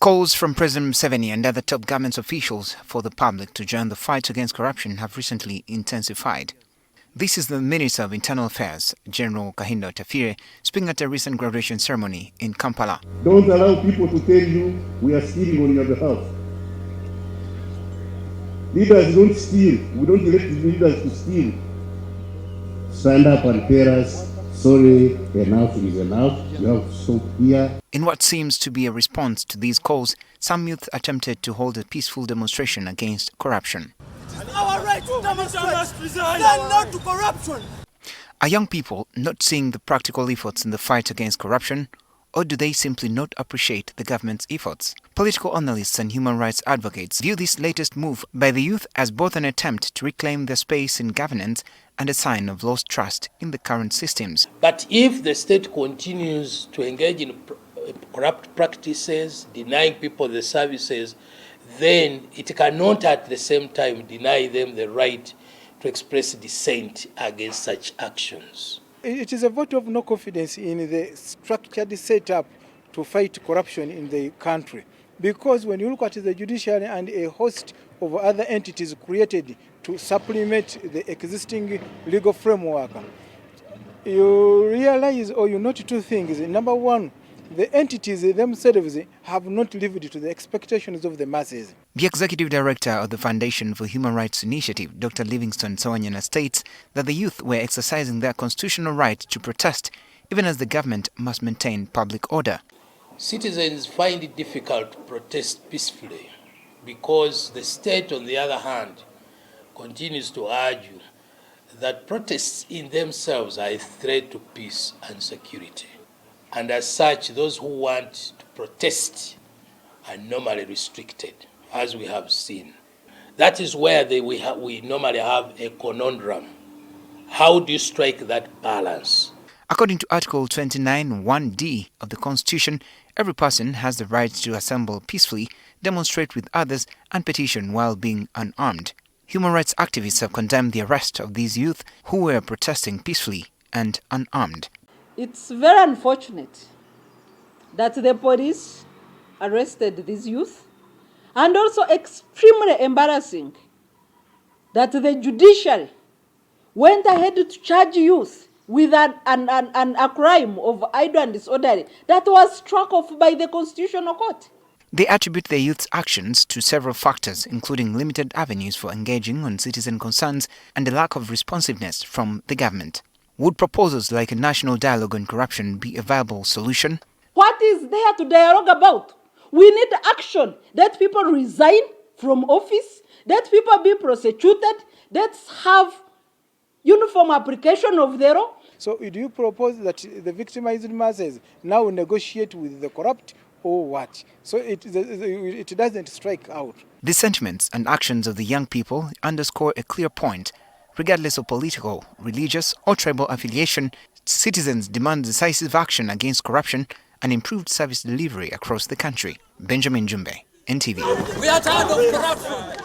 Calls from President Museveni and other top government officials for the public to join the fight against corruption have recently intensified. This is the Minister of Internal Affairs, General Kahindo Tafire, speaking at a recent graduation ceremony in Kampala. Don't allow people to tell you we are stealing on your behalf. Leaders don't steal. We don't elect leaders to steal. Stand up and tell us, sorry, enough is enough. You have to stop here. In what seems to be a response to these calls, some youth attempted to hold a peaceful demonstration against corruption. Our right to demonstrate, stand no to corruption. Are young people not seeing the practical efforts in the fight against corruption, or do they simply not appreciate the government's efforts? Political analysts and human rights advocates view this latest move by the youth as both an attempt to reclaim their space in governance and a sign of lost trust in the current systems. But if the state continues to engage in corrupt practices, denying people the services, then it cannot at the same time deny them the right to express dissent against such actions. It is a vote of no confidence in the structured setup to fight corruption in the country. Because when you look at the judiciary and a host of other entities created to supplement the existing legal framework, you realize or you note two things. Number one, the entities themselves have not lived to the expectations of the masses. The executive director of the Foundation for Human Rights Initiative, Dr. Livingstone Sawanyana, states that the youth were exercising their constitutional right to protest, even as the government must maintain public order. Citizens find it difficult to protest peacefully because the state, on the other hand, continues to argue that protests in themselves are a threat to peace and security. And as such, those who want to protest are normally restricted, as we have seen. That is where we normally have a conundrum. How do you strike that balance? According to Article 29(1)(d) of the Constitution, every person has the right to assemble peacefully, demonstrate with others, and petition while being unarmed. Human rights activists have condemned the arrest of these youth who were protesting peacefully and unarmed. It's very unfortunate that the police arrested these youth, and also extremely embarrassing that the judiciary went ahead to charge youth with a crime of idle and disorderly that was struck off by the Constitutional Court. They attribute their youth's actions to several factors, including limited avenues for engaging on citizen concerns and a lack of responsiveness from the government. Would proposals like a national dialogue on corruption be a viable solution? What is there to dialogue about? We need action. Let people resign from office. Let people be prosecuted. Let's have uniform application of the law. So do you propose that the victimized masses now negotiate with the corrupt or what? So it doesn't strike out. The sentiments and actions of the young people underscore a clear point. Regardless of political, religious, or tribal affiliation, citizens demand decisive action against corruption and improved service delivery across the country. Benjamin Jumbe, NTV. We are tired of corruption.